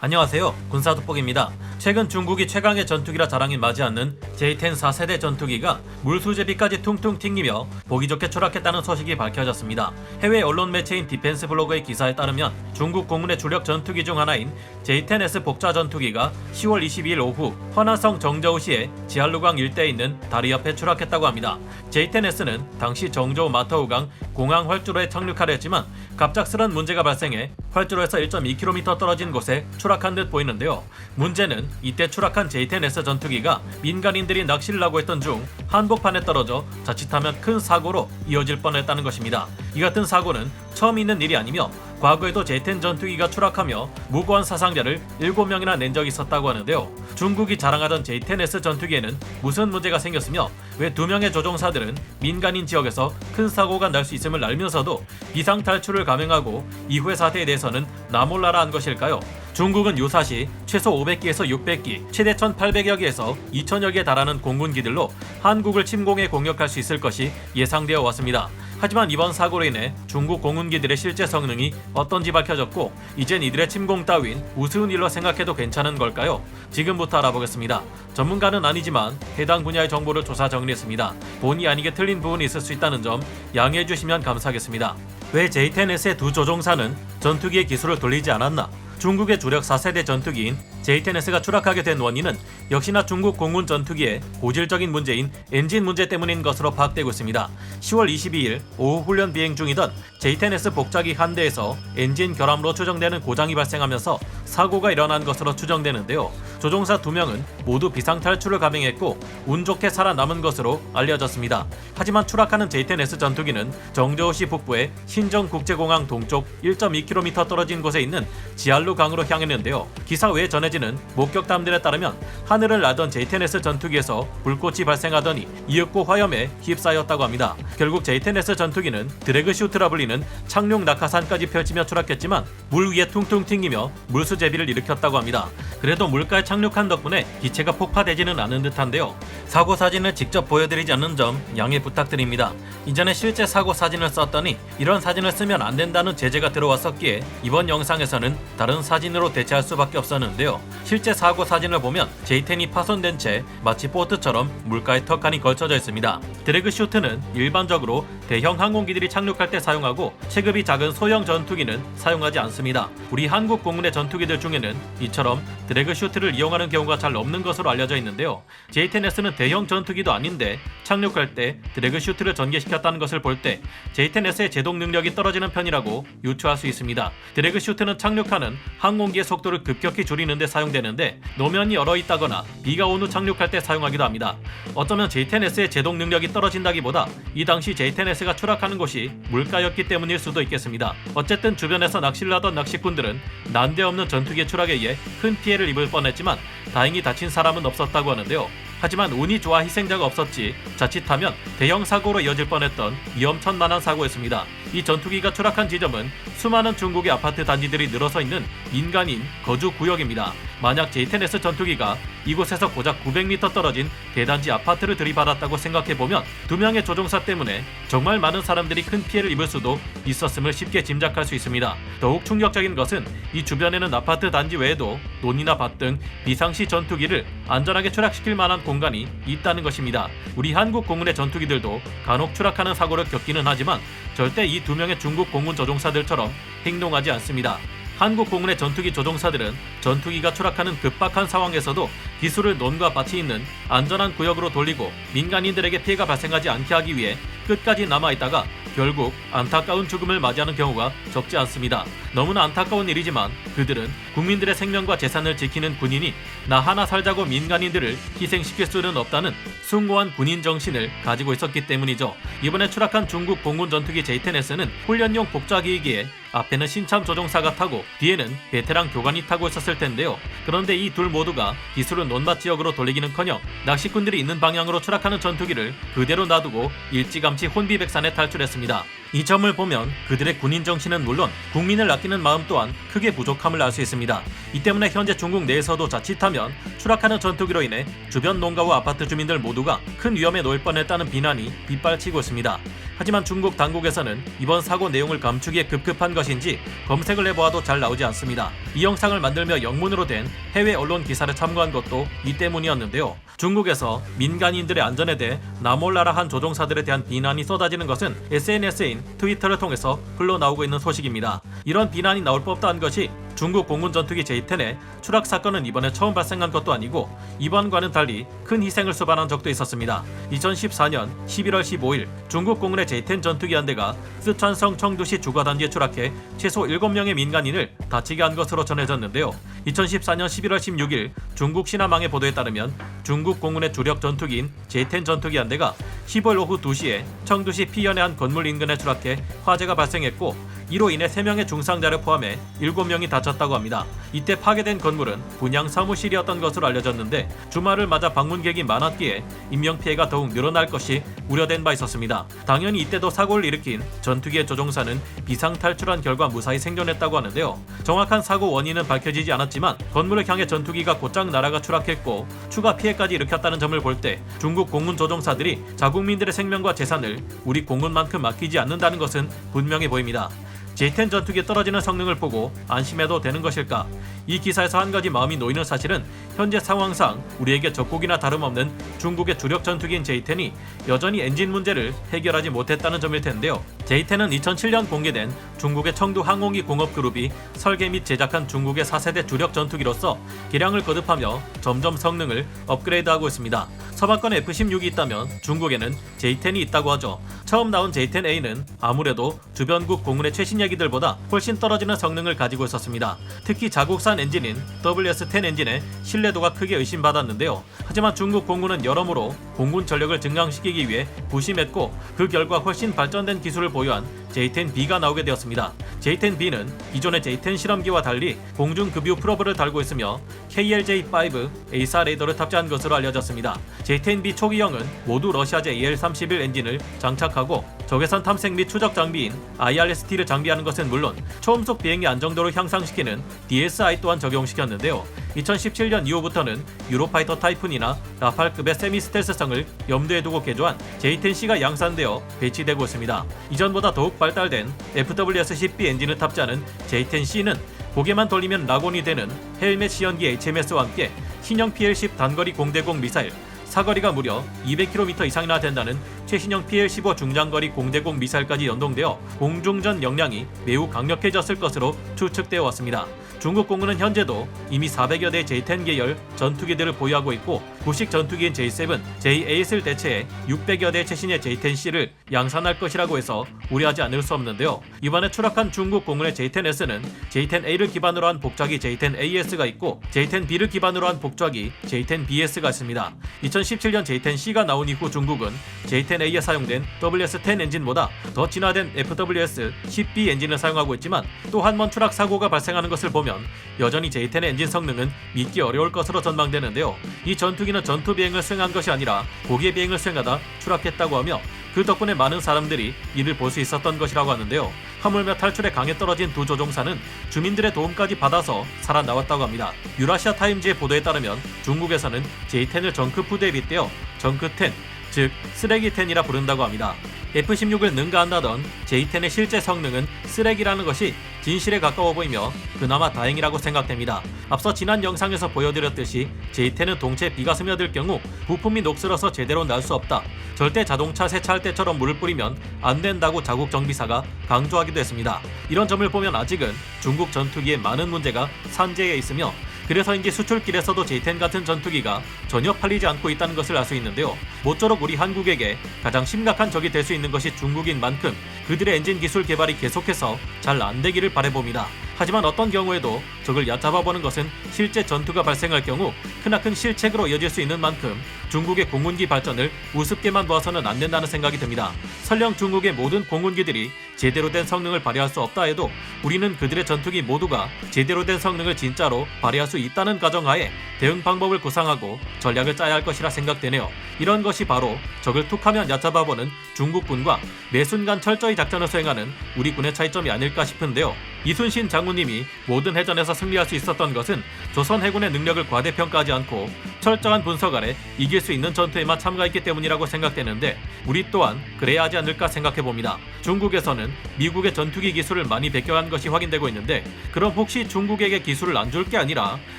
안녕하세요. 군사돋보기입니다. 최근 중국이 최강의 전투기라 자랑이 맞지 않는 J-10 4세대 전투기가 물수제비까지 퉁퉁 튕기며 보기 좋게 추락했다는 소식이 밝혀졌습니다. 해외 언론 매체인 디펜스 블로그의 기사에 따르면 중국 공군의 주력 전투기 중 하나인 J-10S 복좌 전투기가 10월 22일 오후 허난성 정저우시의 지알루강 일대에 있는 다리 옆에 추락했다고 합니다. J-10S는 당시 정저우 마터우강 공항 활주로에 착륙하려 했지만 갑작스런 문제가 발생해 활주로에서 1.2km 떨어진 곳에 추락한 듯 보이는데요. 문제는 이때 추락한 J-10S 전투기가 민간인들이 낚시를 하고 있던 중 한복판에 떨어져 자칫하면 큰 사고로 이어질 뻔했다는 것입니다. 이 같은 사고는 처음 있는 일이 아니며 과거에도 J-10 전투기가 추락하며 무고한 사상자를 7명이나 낸 적이 있었다고 하는데요. 중국이 자랑하던 J-10S 전투기에는 무슨 문제가 생겼으며 왜 2명의 조종사들은 민간인 지역에서 큰 사고가 날 수 있음을 알면서도 비상 탈출을 감행하고 이후의 사태에 대해서는 나몰라라 한 것일까요? 중국은 유사시 최소 500기에서 600기, 최대 1800여 기에서 2000여 기에 달하는 공군기들로 한국을 침공해 공격할 수 있을 것이 예상되어 왔습니다. 하지만 이번 사고로 인해 중국 공군기들의 실제 성능이 어떤지 밝혀졌고 이젠 이들의 침공 따윈 우스운 일로 생각해도 괜찮은 걸까요? 지금부터 알아보겠습니다. 전문가는 아니지만 해당 분야의 정보를 조사 정리했습니다. 본의 아니게 틀린 부분이 있을 수 있다는 점 양해해 주시면 감사하겠습니다. 왜 J-10S의 두 조종사는 전투기의 기술을 돌리지 않았나? 중국의 주력 4세대 전투기인 J-10S가 추락하게 된 원인은 역시나 중국 공군 전투기의 고질적인 문제인 엔진 문제 때문인 것으로 파악되고 있습니다. 10월 22일 오후 훈련 비행 중이던 J-10S 복자기 한 대에서 엔진 결함으로 추정되는 고장이 발생하면서 사고가 일어난 것으로 추정되는데요. 조종사 2명은 모두 비상탈출을 감행했고 운 좋게 살아남은 것으로 알려졌습니다. 하지만 추락하는 J-10S 전투기는 정저우시 북부의 신정국제공항 동쪽 1.2km 떨어진 곳에 있는 지알루강으로 향했는데요. 기사 외에 전해지는 목격담들에 따르면 하늘을 나던 J-10S 전투기에서 불꽃이 발생하더니 이윽고 화염에 휩싸였다고 합니다. 결국 J-10S 전투기는 드래그 슈트라 불리는 착륙 낙하산까지 펼치며 추락했지만 물 위에 퉁퉁 튕기며 물수제비를 일으켰다고 합니다. 그래도 물가에 착륙한 덕분에 기체가 폭파되지는 않은 듯한데요. 사고 사진을 직접 보여드리지 않는 점 양해 부탁드립니다. 이전에 실제 사고 사진을 썼더니 이런 사진을 쓰면 안 된다는 제재가 들어왔었기에 이번 영상에서는 다른 사진으로 대체할 수밖에 없었는데요. 실제 사고 사진을 보면 J-10이 파손된 채 마치 보트처럼 물가에 턱하니 걸쳐져 있습니다. 드래그 슈트는 일반적으로 대형 항공기들이 착륙할 때 사용하고 체급이 작은 소형 전투기는 사용하지 않습니다. 우리 한국 공군의 전투기들 중에는 이처럼 드래그 슈트를 이용하는 경우가 잘 없는 것으로 알려져 있는데요. J-10S는 대형 전투기도 아닌데 착륙할 때 드래그 슈트를 전개시켰다는 것을 볼 때 J-10S의 제동 능력이 떨어지는 편이라고 유추할 수 있습니다. 드래그 슈트는 착륙하는 항공기의 속도를 급격히 줄이는 데 사용되는데 노면이 얼어 있다거나 비가 온 후 착륙할 때 사용하기도 합니다. 어쩌면 J-10S의 제동 능력이 떨어진다기보다 이 당시 J-10S가 추락하는 곳이 물가였기 때문일 수도 있겠습니다. 어쨌든 주변에서 낚시를 하던 낚시꾼들은 난데없는 전투기의 추락에 의해 큰 피해를 입을 뻔했지만 다행히 다친 사람은 없었다고 하는데요. 하지만 운이 좋아 희생자가 없었지 자칫하면 대형 사고로 이어질 뻔했던 위험천만한 사고였습니다. 이 전투기가 추락한 지점은 수많은 중국의 아파트 단지들이 늘어서 있는 민간인 거주 구역입니다. 만약 J-10S 전투기가 이곳에서 고작 900m 떨어진 대단지 아파트를 들이받았다고 생각해보면 2명의 조종사 때문에 정말 많은 사람들이 큰 피해를 입을 수도 있었음을 쉽게 짐작할 수 있습니다. 더욱 충격적인 것은 이 주변에는 아파트 단지 외에도 논이나 밭 등 비상시 전투기를 안전하게 추락시킬 만한 공간이 있다는 것입니다. 우리 한국 공군의 전투기들도 간혹 추락하는 사고를 겪기는 하지만 절대 이 2명의 중국 공군 조종사들처럼 행동하지 않습니다. 한국 공군의 전투기 조종사들은 전투기가 추락하는 급박한 상황에서도 기술을 논과 밭이 있는 안전한 구역으로 돌리고 민간인들에게 피해가 발생하지 않게 하기 위해 끝까지 남아있다가 결국 안타까운 죽음을 맞이하는 경우가 적지 않습니다. 너무나 안타까운 일이지만 그들은 국민들의 생명과 재산을 지키는 군인이 나 하나 살자고 민간인들을 희생시킬 수는 없다는 숭고한 군인 정신을 가지고 있었기 때문이죠. 이번에 추락한 중국 공군 전투기 J-10S는 훈련용 복좌기이기에 앞에는 신참 조종사가 타고 뒤에는 베테랑 교관이 타고 있었을 텐데요. 그런데 이 둘 모두가 기술은 논밭 지역으로 돌리기는커녕 낚시꾼들이 있는 방향으로 추락하는 전투기를 그대로 놔두고 일찌감치 혼비백산에 탈출했습니다. 이 점을 보면 그들의 군인 정신은 물론 국민을 아끼는 마음 또한 크게 부족함을 알 수 있습니다. 이 때문에 현재 중국 내에서도 자칫하면 추락하는 전투기로 인해 주변 농가와 아파트 주민들 모두가 큰 위험에 놓일 뻔했다는 비난이 빗발치고 있습니다. 하지만 중국 당국에서는 이번 사고 내용을 감추기에 급급한 것인지 검색을 해보아도 잘 나오지 않습니다. 이 영상을 만들며 영문으로 된 해외 언론 기사를 참고한 것도 이 때문이었는데요. 중국에서 민간인들의 안전에 대해 나몰라라 한 조종사들에 대한 비난이 쏟아지는 것은 SNS인 트위터를 통해서 흘러나오고 있는 소식입니다. 이런 비난이 나올 법도 한 것이 중국 공군 전투기 J-10의 추락 사건은 이번에 처음 발생한 것도 아니고 이번과는 달리 큰 희생을 수반한 적도 있었습니다. 2014년 11월 15일 중국 공군의 J-10 전투기 한 대가 쓰촨성 청두시 주거단지에 추락해 최소 7명의 민간인을 다치게 한 것으로 전해졌는데요. 2014년 11월 16일 중국 신화망의 보도에 따르면 중국 공군의 주력 전투기인 J-10 전투기 한 대가 15일 오후 2시에 청두시 피현의 한 건물 인근에 추락해 화재가 발생했고 이로 인해 3명의 중상자를 포함해 7명이 다쳤다고 합니다. 이때 파괴된 건물은 분양 사무실이었던 것으로 알려졌는데 주말을 맞아 방문객이 많았기에 인명피해가 더욱 늘어날 것이 우려된 바 있었습니다. 당연히 이때도 사고를 일으킨 전투기의 조종사는 비상탈출한 결과 무사히 생존했다고 하는데요. 정확한 사고 원인은 밝혀지지 않았지만 건물을 향해 전투기가 곧장 날아가 추락했고 추가 피해까지 일으켰다는 점을 볼 때 중국 공군 조종사들이 자국민들의 생명과 재산을 우리 공군만큼 아끼지 않는다는 것은 분명해 보입니다. J-10 전투기에 떨어지는 성능을 보고 안심해도 되는 것일까? 이 기사에서 한 가지 마음이 놓이는 사실은 현재 상황상 우리에게 적국이나 다름없는 중국의 주력 전투기인 J-10이 여전히 엔진 문제를 해결하지 못했다는 점일 텐데요. J-10은 2007년 공개된 중국의 청두 항공기 공업그룹이 설계 및 제작한 중국의 4세대 주력 전투기로서 개량을 거듭하며 점점 성능을 업그레이드하고 있습니다. 서방권 F-16이 있다면 중국에는 J-10이 있다고 하죠. 처음 나온 J-10A는 아무래도 주변국 공군의 최신 얘기들보다 훨씬 떨어지는 성능을 가지고 있었습니다. 특히 자국산 엔진인 WS-10 엔진의 신뢰도가 크게 의심받았는데요. 하지만 중국 공군은 여러모로 공군 전력을 증강시키기 위해 부심했고 그 결과 훨씬 발전된 기술을 보유한 J-10B가 나오게 되었습니다. J-10B는 기존의 J-10 실험기와 달리 공중급유 프로브를 달고 있으며 KLJ-5 A4 레이더를 탑재한 것으로 알려졌습니다. J-10B 초기형은 모두 러시아제 AL-31 엔진을 장착하고 적외선 탐색 및 추적 장비인 IRST를 장비하는 것은 물론 초음속 비행의 안정도를 향상시키는 DSI 또한 적용시켰는데요. 2017년 이후부터는 유로파이터 타이푼이나 라팔급의 세미 스텔스성을 염두에 두고 개조한 J-10C가 양산되어 배치되고 있습니다. 이전보다 더욱 발달된 FWS-10B 엔진을 탑재하는 J-10C는 고개만 돌리면 낙원이 되는 헬멧 시연기 HMS와 함께 신형 PL-10 단거리 공대공 미사일, 사거리가 무려 200km 이상이나 된다는 최신형 PL-15 중장거리 공대공 미사일까지 연동되어 공중전 역량이 매우 강력해졌을 것으로 추측되어 왔습니다. 중국 공군은 현재도 이미 400여 대의 J-10 계열 전투기들을 보유하고 있고 구식 전투기인 J-7, J-8을 대체해 600여 대의 최신의 J-10C를 양산할 것이라고 해서 우려하지 않을 수 없는데요. 이번에 추락한 중국 공군의 J-10S는 J-10A를 기반으로 한 복좌기 J-10AS가 있고 J-10B를 기반으로 한 복좌기 J-10BS가 있습니다. 2017년 J-10C가 나온 이후 중국은 J-10A에 사용된 WS-10 엔진보다 더 진화된 FWS-10B 엔진을 사용하고 있지만 또 한 번 추락 사고가 발생하는 것을 보면 여전히 J-10의 엔진 성능은 믿기 어려울 것으로 전망되는데요. 이 전투기는 전투 비행을 수행한 것이 아니라 고개 비행을 수행하다 추락했다고 하며 그 덕분에 많은 사람들이 이를 볼 수 있었던 것이라고 하는데요. 화물며 탈출에 강에 떨어진 두 조종사는 주민들의 도움까지 받아서 살아나왔다고 합니다. 유라시아 타임즈의 보도에 따르면 중국에서는 J-10을 정크푸드에 빗대어 정크10, 즉 쓰레기10이라 부른다고 합니다. F-16을 능가한다던 J-10의 실제 성능은 쓰레기라는 것이 진실에 가까워 보이며 그나마 다행이라고 생각됩니다. 앞서 지난 영상에서 보여드렸듯이 J-10은 동체 비가 스며들 경우 부품이 녹슬어서 제대로 날 수 없다. 절대 자동차 세차할 때처럼 물을 뿌리면 안 된다고 자국 정비사가 강조하기도 했습니다. 이런 점을 보면 아직은 중국 전투기에 많은 문제가 산재해 있으며 그래서인지 수출길에서도 J-10 같은 전투기가 전혀 팔리지 않고 있다는 것을 알 수 있는데요. 모쪼록 우리 한국에게 가장 심각한 적이 될 수 있는 것이 중국인 만큼 그들의 엔진 기술 개발이 계속해서 잘 안 되기를 바라봅니다. 하지만 어떤 경우에도 적을 얕잡아보는 것은 실제 전투가 발생할 경우 크나큰 실책으로 이어질 수 있는 만큼 중국의 공군기 발전을 우습게만 보아서는 안 된다는 생각이 듭니다. 설령 중국의 모든 공군기들이 제대로 된 성능을 발휘할 수 없다 해도 우리는 그들의 전투기 모두가 제대로 된 성능을 진짜로 발휘할 수 있다는 가정하에 대응 방법을 구상하고 전략을 짜야 할 것이라 생각되네요. 이런 것이 바로 적을 툭하면 얕잡아보는 중국군과 매 순간 철저히 작전을 수행하는 우리 군의 차이점이 아닐까 싶은데요. 이순신 장군님이 모든 해전에서 승리할 수 있었던 것은 조선 해군의 능력을 과대평가하지 않고 철저한 분석 아래 이길 수 있는 전투에만 참가했기 때문이라고 생각되는데 우리 또한 그래야 하지 않을까 생각해봅니다. 중국에서는 미국의 전투기 기술을 많이 베껴간 것이 확인되고 있는데 그럼 혹시 중국에게 기술을 안 줄 게 아니라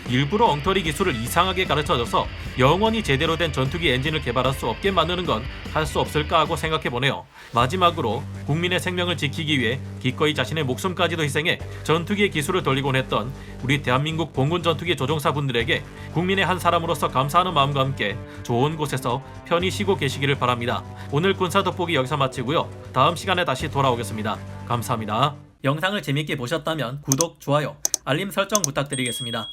일부러 엉터리 기술을 이상하게 가르쳐줘서 영원히 제대로 된 전투기 엔진을 개발할 수 없게 만드는 건 할 수 없을까 하고 생각해보네요. 마지막으로 국민의 생명을 지키기 위해 기꺼이 자신의 목숨까지도 희생해 전투기의 기술을 돌리곤 했던 우리 대한민국 공군 전투기 조종사분들에게 국민의 한 사람으로서 감사하는 마음과 함께 좋은 곳에서 편히 쉬고 계시기를 바랍니다. 오늘 군사 돋보기 여기서 마치고요. 다음 시간에 다시 돌아오겠습니다. 감사합니다. 영상을 재밌게 보셨다면 구독, 좋아요, 알림 설정 부탁드리겠습니다.